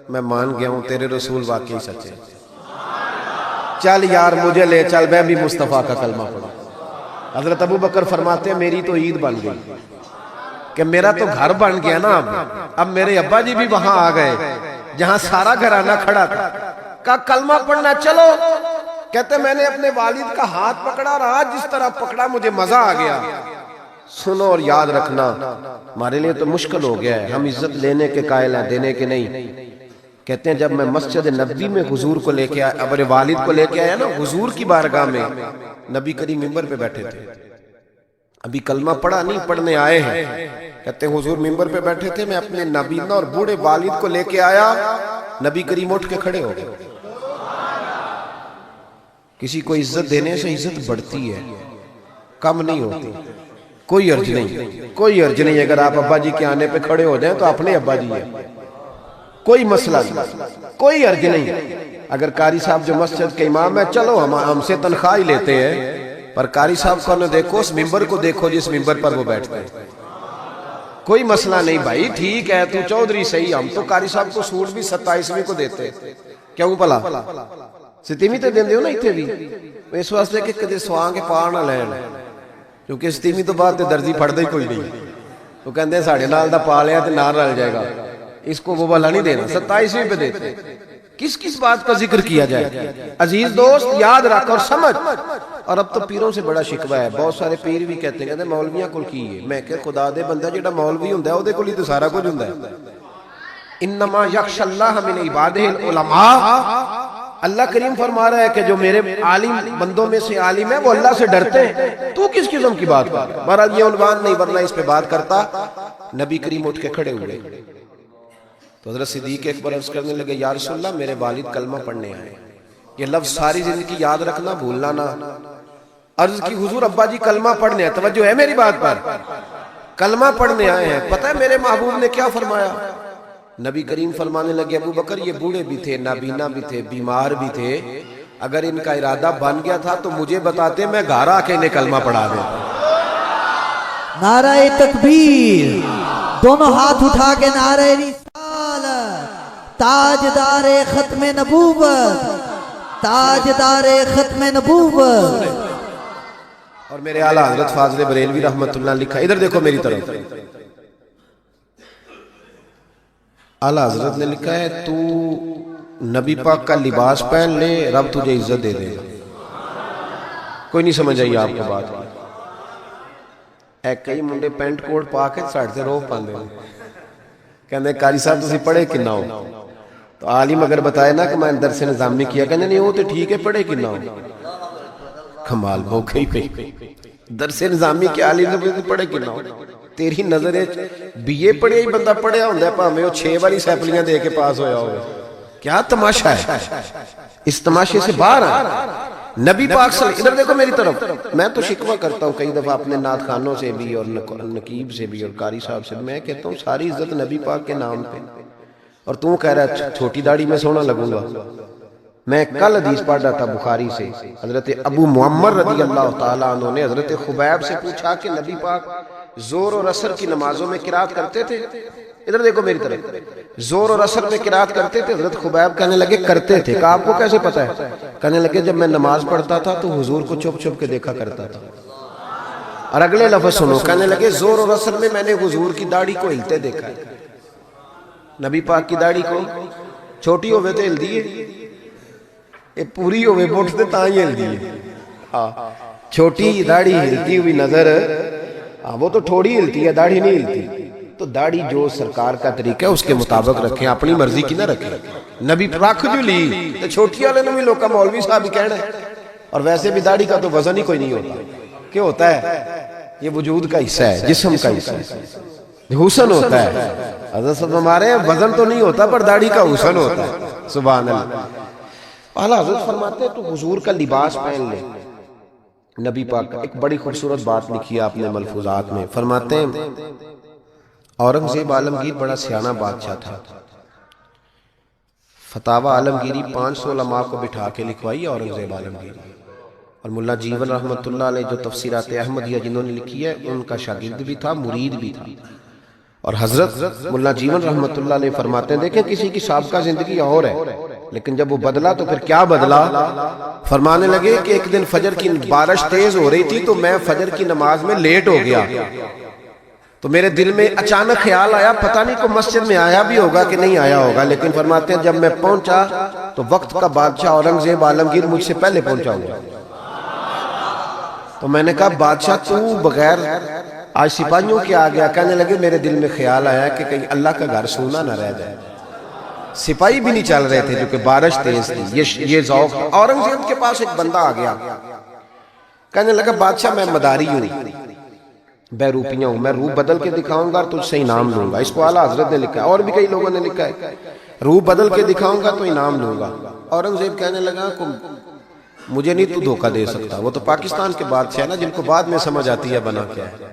میں مان گیا ہوں تیرے رسول واقعی سچے، چل یار مجھے لے چل، میں بھی مصطفیٰ کا کلمہ پڑھا۔ حضرت ابو بکر فرماتے ہیں میری تو عید بن گئی کہ میرا تو گھر بن گیا نا، اب میرے ابا جی بھی وہاں آ گئے جہاں سارا گھرانہ کھڑا تھا، کہا کلمہ پڑھنا چلو۔ کہتے میں نے اپنے والد کا ہاتھ پکڑا اور آج جس طرح پکڑا مجھے مزہ آ گیا۔ سنو اور یاد رکھنا، ہمارے لیے تو مشکل ہو گیا ہے، ہم عزت لینے کے قائل ہیں، دینے کے نہیں۔ کہتے ہیں جب میں مسجد نبی میں حضور کو لے کے آیا، اپنے والد کو لے کے آیا نا حضور کی بارگاہ میں، نبی کریم منبر پہ بیٹھے تھے، ابھی کلمہ پڑھا نہیں، پڑھنے آئے ہیں۔ کہتے ہیں حضور منبر پہ بیٹھے تھے، میں اپنے نابینا اور بوڑھے والد کو لے کے آیا، نبی کریم اٹھ کے کھڑے ہو گئے۔ کسی کو عزت دینے سے عزت بڑھتی ہے، کم نہیں ہوتی۔ کوئی عرض نہیں، کوئی عرض نہیں، اگر آپ ابا جی کے آنے پہ کھڑے ہو جائیں تو اپنے ابا جی ہیں، کوئی مسئلہ نہیں، کوئی عرض نہیں۔ اگر قاری صاحب جو مسجد کے امام ہے، چلو ہم سے تنخواہ ہی لیتے ہیں، پر قاری صاحب کو نہ دیکھو، اس ممبر کو دیکھو جس ممبر پر وہ بیٹھتے ہیں، کوئی مسئلہ نہیں بھائی، ٹھیک ہے تو چودھری صحیح، ہم تو قاری صاحب کو سوٹ بھی 27ویں کو دیتے، کیوں پلا 27ویں تے دیندے ہو نا اتنے بھی، اس واسطے کہ کدے سواں کے پا نہ لین، کیونکہ 27ویں تو بعد درزی پڑھتا ہی کوئی نہیں، تو کہندے ہیں ساڑھے نال دا پا لیا تے نال رل جائے گا، اس کو وہ والا نہیں دینا، 27ویں پہ دیتے۔ کس کس بات کا ذکر کیا جائے؟ عزیز دوست یاد رکھ اور سمجھ. اور اب تو پیروں سے بڑا شکوہ ہے. بہت سارے پیر بھی کہتے ہیں مولویاں کول کی ہے. میں کہ خدا دے بندہ جڑا مولوی ہوندا ہے او دے کول ہی تو سارا کچھ ہوندا ہے. انما یخشی اللہ من عبادہ العلماء. اللہ کریم فرما رہا ہے کہ جو میرے عالم بندوں میں سے عالم ہے وہ اللہ سے ڈرتے ہیں. تو کس قسم کی بات کر؟ بہرحال یہ عنوان نہیں ورنہ اس پہ بات کرتا. نبی کریم اٹھ کے کھڑے ہوئے تو حضرت صدیق اکبر عرض کرنے لگے یا رسول اللہ میرے والد کلمہ پڑھنے آئے. یہ لفظ ساری زندگی یاد رکھنا بھولنا نہ. عرض کی حضور ابا جی کلمہ پڑھنے آئے. توجہ ہے میری بات پر؟ کلمہ پڑھنے آئے ہیں. پتہ ہے میرے محبوب نے کیا فرمایا؟ نبی کریم فرمانے لگے ابو بکر یہ بوڑھے بھی تھے, نابینا بھی تھے, بیمار بھی تھے. اگر ان کا ارادہ بن گیا تھا تو مجھے بتاتے میں گھر آ کے انہیں کلمہ پڑھا دیتا. نعرہ تکبیر, دونوں ہاتھ اٹھا کے نعرہ رسالت, تاجدار ختم نبوت, تاجدار ختم نبوت. اور میرے اعلیٰ حضرت فاضل بریلوی رحمت اللہ لکھا, ادھر دیکھو میری طرف. اعلیٰ حضرت نے لکھا ہے تو نبی پاک کا لباس پہن لے رب تجھے عزت دے دے گا. کوئی نہیں سمجھ آئی آپ کو بات کی؟ اے کئی منڈے پینٹ کوٹ پا کے ساڑھ سے روح پاندے ہیں. کہنے قاری صاحب تسی پڑھے کنہ ہو؟ تو عالم اگر بتائے نا کہ میں درس نظامی کیا, کہنے نہیں وہ تو ٹھیک ہے پڑھے کنہ ہو. کمال موقع ہی پہ درس نظامی کے عالم سے پڑھے کنہ ہو. تیری نظر بی اے پڑھے ہی بندہ پڑھیا ہوندہ ہے پاہمیں وہ 6 باری سیپلیاں دے کے پاس ہویا ہوئے. کیا تماشا ہے؟ اس تماشے سے باہر آئے. نبی پاک صلی اللہ علیہ وسلم, ادھر دیکھو میری طرف. میں تو شکوہ کرتا ہوں کئی دفعہ اپنے نعت خانوں سے بھی اور نقیب سے بھی اور قاری صاحب سے. میں کہتا ہوں ساری عزت نبی پاک کے نام پہ, اور تم کہہ رہا ہے چھوٹی داڑھی میں سونا لگوں گا. میں کل حدیث پڑھ رہا تھا بخاری سے, حضرت ابو معمر رضی اللہ تعالیٰ عنہ نے حضرت خبیب سے پوچھا کہ نبی پاک زور اور عصر کی نمازوں میں قرات کرتے تھے؟ ادھر دیکھو میری طرف. زور اور عصر میں قرات کرتے تھے؟ حضرت خبیب کہنے لگے کرتے تھے. کہ آپ کو کیسے پتہ ہے؟ کہنے لگے جب میں نماز پڑھتا تھا تو حضور کو چھپ چھپ کے دیکھا کرتا تھا. اور اگلے لفظ سنو, کہنے لگے زور اور عصر میں میں نے حضور کی داڑھی کو ہلتے دیکھا ہے. نبی پاک کی داڑھی کو چھوٹی ہوئے تو ہل دیئے, پوری ہوئے بوٹھتے تاں ہی ہل دیئے. چھوٹی داڑھی ہلتی ہوئی نظر, وہ تو تھوڑی ہلتی ہے, داڑھی نہیں ہلتی. تو داڑھی جو سرکار کا طریقہ ہے اس کے مطابق رکھیں, اپنی مرضی کی نہ رکھیں. نبی رکھ جو لی تو چھوٹی والے نے بھی لوگ کا مولوی صاحب کہنا ہے. اور ویسے بھی داڑھی کا تو وزن ہی کوئی نہیں ہوتا. کیا ہوتا ہے؟ یہ وجود کا حصہ ہے, جسم کا حصہ ہے, حسن ہوتا ہے. حضرت صاحب ہمارے وزن تو نہیں ہوتا پر داڑھی کا حسن ہوتا ہے. سبحان اللہ. اعلیٰ حضرت فرماتے ہیں تو حضور کا لباس پہن لے. نبی پاک کا ایک بڑی خوبصورت بات لکھی ہے آپ نے ملفوظات میں. فرماتے ہیں اورنگزیب عالمگیر بڑا سیانہ بادشاہ تھا. فتاوی عالمگیری 500 علماء کو بٹھا کے لکھوائی اورنگزیب عالمگیری. اور ملا جیون رحمت اللہ علیہ جو تفسیرات احمدیہ جنہوں نے لکھی ہے ان کا شاگرد بھی تھا, مرید بھی تھا. اور حضرت ملا جیون رحمت اللہ علیہ فرماتے ہیں دیکھیں کسی کی سابقہ زندگی اور ہے, لیکن جب وہ بدلا تو پھر کیا بدلا؟ فرمانے لگے کہ ایک دن فجر کی بارش تیز ہو رہی تھی تو میں فجر کی نماز میں لیٹ ہو گیا. تو میرے دل میں اچانک خیال آیا پتہ نہیں کو مسجد میں آیا بھی ہوگا کہ نہیں آیا ہوگا. لیکن فرماتے ہیں جب میں پہنچا تو وقت کا بادشاہ اورنگزیب عالمگیر مجھ سے پہلے پہنچا ہوا. تو میں نے کہا بادشاہ تو بغیر آج سپاہیوں کے آ گیا؟ کہنے لگے میرے دل میں خیال آیا کہ کہیں اللہ کا گھر سونا نہ رہ جائے. سپاہی بھی نہیں چل رہے تھے جو کہ بارش تیز تھی. یہ ذوق. اورنگزیب کے پاس ایک بندہ آ گیا, کہنے لگا بادشاہ میں مداری ہوں, بہروپیاں ہوں, میں روح بدل کے دکھاؤں گا اور تجھ سے انعام لوں گا. اس کو اعلیٰ حضرت نے لکھا ہے اور بھی کئی لوگوں نے لکھا ہے, روح بدل کے دکھاؤں گا تو انعام لوں گا. اورنگزیب کہنے لگا مجھے نہیں تو دھوکہ دے سکتا. وہ تو پاکستان کے بادشاہ نا جن کو بعد میں سمجھ آتی ہے بنا کیا ہے.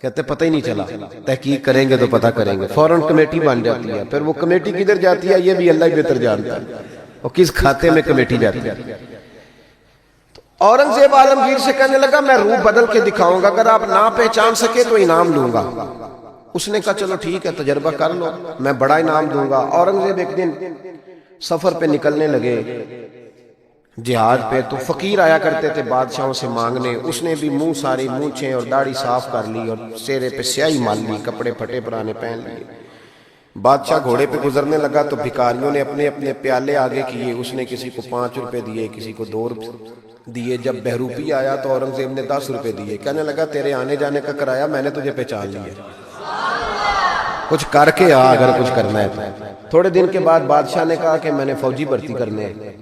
کہتے پتہ ہی نہیں چلا, تحقیق کریں گے تو پتہ کریں گے. فوراً کمیٹی بن جاتی ہے. پھر وہ کمیٹی کدھر جاتی ہے یہ بھی اللہ ہی بہتر جانتا ہے, وہ کس کھاتے میں کمیٹی جاتی ہے. اورنگزیب عالمگیر سے کہنے لگا میں روح بدل کے دکھاؤں گا, اگر آپ نہ پہچان سکے تو انعام لوں گا. اس نے کہا چلو ٹھیک ہے تجربہ کر لو, میں بڑا انعام دوں گا. اورنگزیب ایک دن سفر پہ نکلنے لگے جہاد پہ, تو فقیر آیا کرتے تھے بادشاہوں سے مانگنے. اس نے بھی منہ ساری مونچھیں اور داڑھی صاف کر لی اور چہرے پہ سیاہی مال لی, کپڑے پھٹے پرانے پہن لیے. بادشاہ گھوڑے پہ گزرنے لگا تو بھکاریوں نے اپنے اپنے پیالے آگے کیے، اس نے کسی کو 5 روپے دیے، کسی کو 2 دیے۔ جب بہروپی آیا تو اورنگزیب نے 10 روپے دیے، کہنے لگا تیرے آنے جانے کا کرایہ میں نے تجھے پہچان لیا، کچھ کر کے آ اگر کچھ کرنا ہے تو۔ تھوڑے دن کے بعد بادشاہ نے کہا کہ میں نے فوجی بھرتی کرنے ہیں،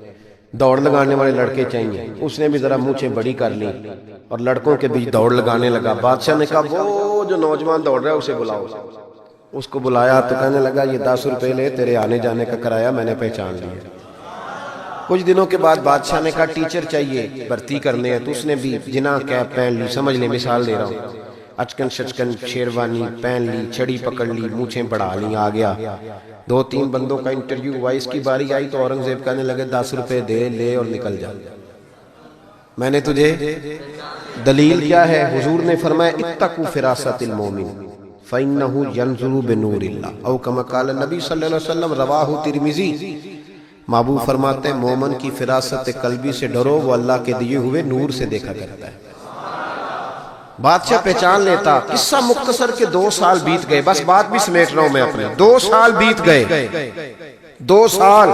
دوڑ لگانے والے لڑکے چاہیے۔ اس نے بھی ذرا مونچھیں بڑی کر لی اور لڑکوں کے بیچ دوڑ لگانے لگا۔ بادشاہ نے کہا وہ جو نوجوان دوڑ رہا ہے اسے بلاؤ۔ اس کو بلایا تو کہنے لگا یہ 10 روپے لے، تیرے آنے جانے کا کرایہ میں نے پہچان لیا۔ کچھ دنوں کے بعد بادشاہ نے کہا ٹیچر چاہیے بھرتی کرنے ہیں، تو اس نے بھی جنا کیپ پہن لی، سمجھ لیں مثال دے رہا ہوں، اچکن شچکن شیروانی پہن لی، چھڑی پکڑ لی، مونچھیں بڑھا لی، آ گیا۔ 2-3 بندوں کا انٹرویو ہوا، اس کی باری آئی تو اورنگزیب کہنے لگے 10 روپے دے لے اور نکل جا، میں نے تجھے دلیل کیا ہے؟ حضور نے فرمایا اتقوا فراست المومن فإنه ينظر بنور اللہ، او کما قال نبی صلی اللہ علیہ وسلم، رواہ ترمذی۔ محبوب فرماتے ہیں مومن کی فراست قلبی سے ڈرو، وہ اللہ کے دیے ہوئے نور سے دیکھا کرتا ہے۔ بادشاہ پہچان لیتا۔ قصہ مختصر کے 2 سال بیت گئے، بس بات بھی سمیٹ رہا ہوں میں اپنے، 2 سال بیت گئے، 2 سال۔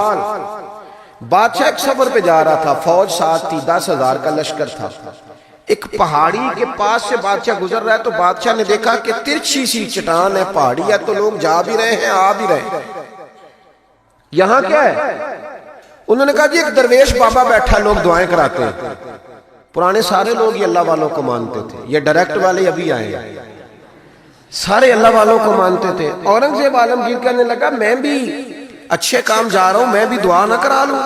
بادشاہ ایک سفر پہ جا رہا تھا، فوج ساتھ تھی، 10,000 کا لشکر تھا۔ ایک پہاڑی کے پاس سے بادشاہ گزر رہا ہے تو بادشاہ نے دیکھا کہ ترچھی سی چٹان ہے، پہاڑی ہے، تو لوگ جا بھی رہے ہیں آ بھی رہے ہیں، یہاں کیا ہے؟ انہوں نے کہا جی ایک درویش بابا بیٹھا، لوگ دعائیں کراتے ہیں۔ پرانے سارے لوگ یہ اللہ والوں کو مانتے تھے، یہ ڈائریکٹ والے ابھی آئے ہیں، سارے اللہ والوں کو مانتے تھے۔ اورنگزیب عالمگیر کہنے لگا میں بھی اچھے کام جا رہا ہوں، میں بھی دعا نہ کرا لوں؟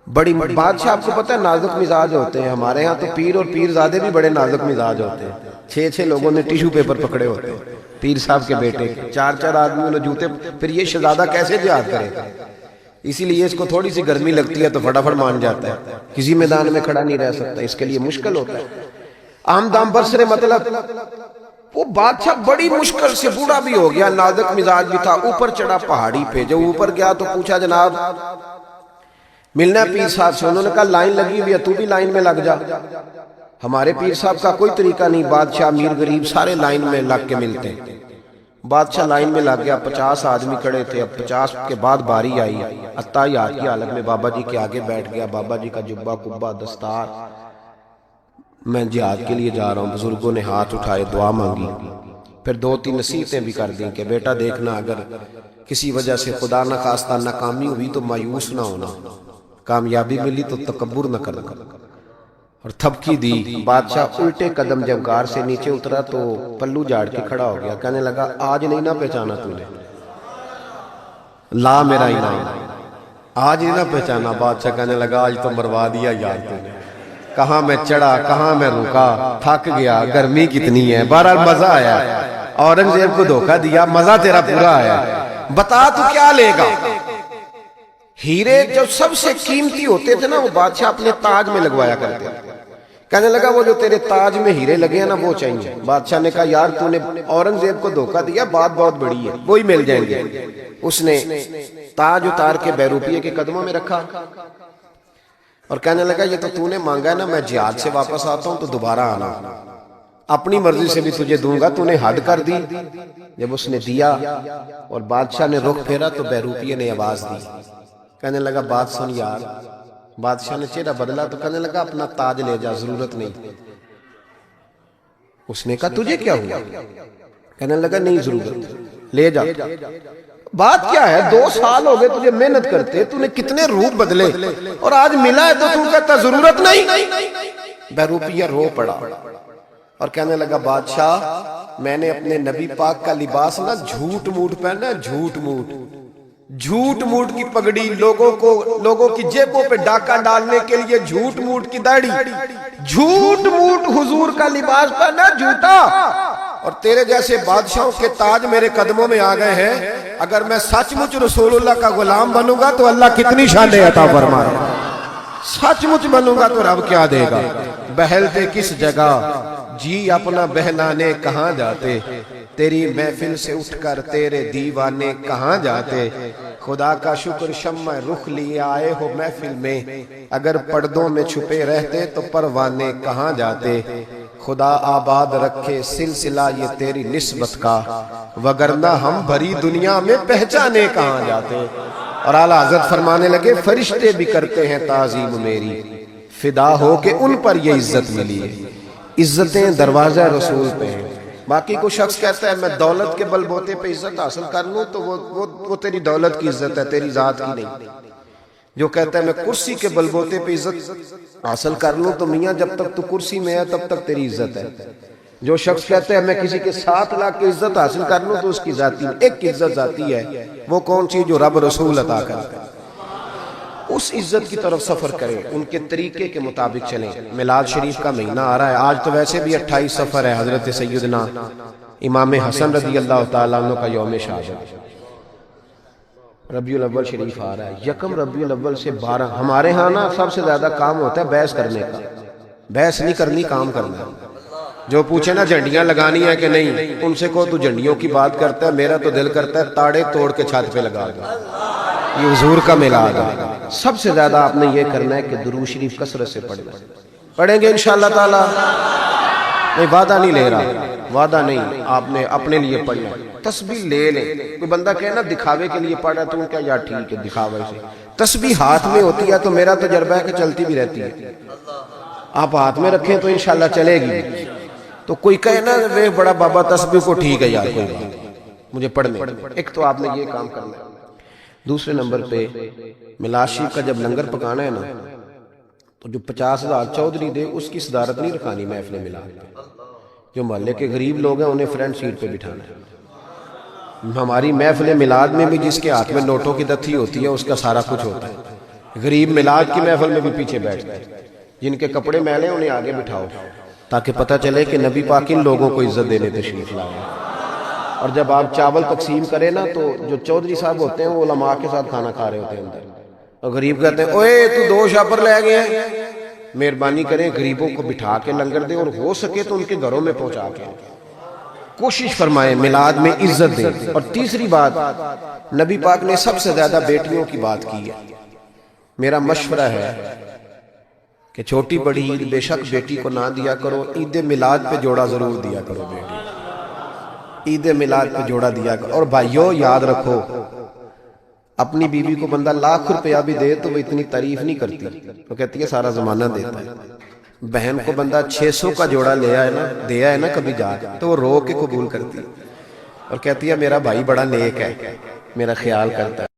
بڑی بادشاہ آپ کو پتہ ہے نازک مزاج ہوتے ہیں، ہمارے ہاں تو پیر اور پیر زادے بھی بڑے نازک مزاج ہوتے ہیں۔ 6 لوگوں نے ٹیشو پیپر پکڑے ہوتے ہیں پیر صاحب کے بیٹے کے، 4 آدمیوں نے جوتے، پھر یہ شہزادہ کیسے جہاد کرے گا؟ اسی لیے اس کو تھوڑی سی گرمی لگتی ہے تو فٹافٹ مان جاتا ہے، کسی میدان میں کھڑا نہیں رہ سکتا، اس کے لیے مشکل ہوتا ہے۔ عام دام برسرے مطلب وہ بادشاہ بڑی مشکل سے، بوڑھا بھی ہو گیا، نازک مزاج بھی تھا، اوپر چڑھا پہاڑی پہ۔ جب اوپر گیا تو پوچھا جناب ملنا ہے پیر صاحب سے؟ انہوں نے کہا لائن لگی ہوئی ہے، تو بھی لائن میں لگ جا۔ ہمارے پیر صاحب کا کوئی طریقہ نہیں، بادشاہ امیر غریب سارے لائن میں لگ کے ملتے ہیں۔ بادشاہ لائن میں لگ گیا، 50 آدمی کھڑے تھے، اب 50 کے بعد باری آئی، عطایات کی حالت میں بابا جی کے آگے بیٹھ گیا، بابا جی کا جبہ کبہ دستار، میں جہاد کے لیے جا رہا ہوں۔ بزرگوں نے ہاتھ اٹھائے، دعا مانگی، پھر 2-3 نصیحتیں بھی کر دیں کہ بیٹا دیکھنا اگر کسی وجہ سے خدا نہ خواستہ ناکامی ہوئی تو مایوس نہ ہونا، کامیابی ملی تو تکبر نہ کرنا، اور تھپکی دی۔ بادشاہ الٹے قدم جب غار سے نیچے اترا تو پلو جاڑ کے کھڑا ہو گیا، کہنے لگا آج نہیں نہ پہچانا تو نے، لا میرا انعام، آج نہیں نہ پہچانا۔ بادشاہ کہنے لگا آج تو مروا دیا یار تو نے، کہاں میں چڑھا کہاں میں رکا، تھک گیا، گرمی کتنی ہے، بہرحال مزہ آیا، اورنگزیب کو دھوکہ دیا، مزہ تیرا پورا آیا، بتا تو کیا لے گا؟ ہیرے جو سب سے قیمتی ہوتے تھے نا وہ بادشاہ اپنے تاج میں لگوایا کرتے تھے۔ کہنے لگا وہ جو تیرے تاج میں ہیرے لگے ہیں نا وہ چاہیے۔ بادشاہ نے کہا یار تو نے اورنگزیب کو دھوکہ دیا، بات بہت بڑی ہے، وہی مل جائیں گے۔ اس نے تاج اتار کے بہروپیے کے قدموں میں رکھا اور کہنے لگا یہ تو نے مانگا ہے نا، میں جہاد سے واپس آتا ہوں تو دوبارہ آنا، اپنی مرضی سے بھی تجھے دوں گا، تو نے حد کر دی۔ جب اس نے دیا اور بادشاہ نے رخ پھیرا تو بہروپیے نے آواز دی، کہنے لگا بات سن یار۔ بادشاہ نے چہرہ بدلا تو کہنے لگا اپنا تاج لے جا، ضرورت نہیں۔ اس نے کہا تجھے کیا ہوا؟ کہنے لگا نہیں ضرورت، لے جا۔ بات کیا ہے، 2 سال ہو گئے تجھے محنت کرتے، تو نے کتنے روپ بدلے اور آج ملا ہے تو کہتا ضرورت نہیں۔ بہروپیہ رو پڑا اور کہنے لگا بادشاہ میں نے اپنے نبی پاک کا لباس نہ جھوٹ موٹ پہنا، جھوٹ موٹ کی پگڑی، لوگوں کی جیبوں پہ ڈاکہ ڈالنے کے لیے جھوٹ موٹ کی داڑھی، جھوٹ موٹ حضور کا لباس پہنا، جھوٹا۔ اور تیرے جیسے بادشاہوں کے تاج میرے قدموں میں آ گئے ہیں، اگر میں سچ مچ رسول اللہ کا غلام بنوں گا تو اللہ کتنی شانیں عطا فرمائے، سچ مچ بنوں گا تو رب کیا دے گا۔ بہلتے کس جگہ جی اپنا بہلانے کہاں جاتے، تیری محفل سے اٹھ کر تیرے دیوانے کہاں جاتے، خدا کا شکر شمع رخ لیے آئے ہو محفل میں، اگر پردوں میں چھپے رہتے تو پروانے کہاں جاتے، خدا آباد رکھے سلسلہ یہ تیری نسبت کا، وگرنہ ہم بھری دنیا میں پہچانے کہاں جاتے۔ اور اعلیٰ حضرت فرمانے لگے فرشتے بھی کرتے ہیں تعظیم میری، فدا ہو کہ ان پر یہ عزت ملی ہے۔ عزتیں دروازہ رسول پہ ہیں۔ باقی کوئی شخص کہتا ہے میں دولت کے بل بوتے پہ عزت حاصل کر لوں تو وہ تیری دولت کی عزت ہے، تیری ذات کی نہیں۔ جو کہتا ہے میں کرسی کے بل بوتے پہ عزت حاصل کر لوں تو میاں جب تک تو کرسی میں ہے تب تک تیری عزت ہے۔ جو شخص کہتا ہے میں کسی کے 7 لاکھ کی عزت حاصل کر لوں تو اس کی ذاتی ایک عزت ذاتی ہے، وہ کون سی؟ جو رب رسول عطا کرتا ہے۔ اس عزت کی طرف سفر کریں، ان کے طریقے کے مطابق چلیں۔ میلاد شریف کا مہینہ آ رہا ہے، آج تو ویسے بھی 28 سفر ہے، حضرت سیدنا امام حسن رضی اللہ تعالیٰ عنہ کا یوم شہادت۔ ربیع الاول شریف آ رہا ہے، یکم ربیع الاول سے 12۔ ہمارے ہاں نا سب سے زیادہ کام ہوتا ہے بحث کرنے کا، بحث نہیں کرنی، کام کرنا ہے۔ جو پوچھے نا جھنڈیاں لگانی ہے کہ نہیں، ان سے کہو تو جھنڈیوں کی بات کرتا ہے، میرا تو دل کرتا ہے تاڑے توڑ کے چھت پہ لگا دو۔ یہ حضور کا میلاد ہے۔ سب سے زیادہ آپ نے یہ کرنا ہے کہ درود شریف کثرت سے پڑھنا۔ پڑھیں گے انشاءاللہ تعالی؟ نہیں، وعدہ نہیں لے رہا، وعدہ نہیں، آپ نے اپنے لیے پڑھنا۔ تسبیح لے لیں۔ کوئی بندہ کہے نا دکھاوے کے لیے پڑھ رہا ہے تو کیا یار ٹھیک ہے دکھاوے سے۔ تسبیح ہاتھ میں ہوتی ہے تو میرا تجربہ ہے کہ چلتی بھی رہتی ہے۔ آپ ہاتھ میں رکھیں تو انشاءاللہ چلے گی۔ تو کوئی کہے نا وہ بڑا بابا تسبیح کو ٹھیک ہے یار کوئی بات مجھے پڑھنے۔ ایک تو آپ نے یہ کام کرنا ہے۔ دوسرے نمبر پہ میلاد شریف کا جب لنگر پکانا ہے نا تو جو 50,000 چودھری دے اس کی صدارت نہیں رکھانی محفل میلاد۔ جو محلے کے غریب لوگ ہیں انہیں فرنٹ سیٹ پہ بٹھانا ہے۔ ہماری محفل میلاد میں بھی جس کے ہاتھ میں نوٹوں کی دتھی ہوتی ہے اس کا سارا کچھ ہوتا ہے۔ غریب میلاد کی محفل میں بھی پیچھے بیٹھتے ہیں، جن کے کپڑے میلے انہیں آگے بٹھاؤ تاکہ پتہ چلے کہ نبی پاک ان لوگوں کو عزت دینے تشریف لائے۔ اور جب آپ چاول تقسیم کریں نا تو جو چودھری صاحب ہوتے ہیں وہ علماء کے ساتھ کھانا کھا رہے ہوتے ہیں اندر، اور غریب کہتے ہیں اوے تو 2 شاپر لے گئے ہیں۔ مہربانی کریں غریبوں کو بٹھا کے لنگر دیں، اور ہو سکے تو ان کے گھروں میں پہنچا کے کوشش فرمائیں میلاد میں عزت دیں۔ اور تیسری بات، نبی پاک نے سب سے زیادہ بیٹیوں کی بات کی ہے۔ میرا مشورہ ہے کہ چھوٹی بڑی عید بے شک بیٹی کو نہ دیا کرو، عید میلاد پہ جوڑا ضرور دیا کرو بیٹی، عید میلاد پہ جوڑا دیا کرو۔ اور بھائیو یاد رکھو، اپنی بیوی کو بندہ لاکھ روپیہ بھی دے تو وہ اتنی تعریف نہیں کرتی، وہ کہتی ہے سارا زمانہ دیتا ہے۔ بہن کو بندہ 600 کا جوڑا دیا ہے نا کبھی جا تو وہ رو کے قبول کرتی اور کہتی ہے میرا بھائی بڑا نیک ہے، میرا خیال کرتا ہے۔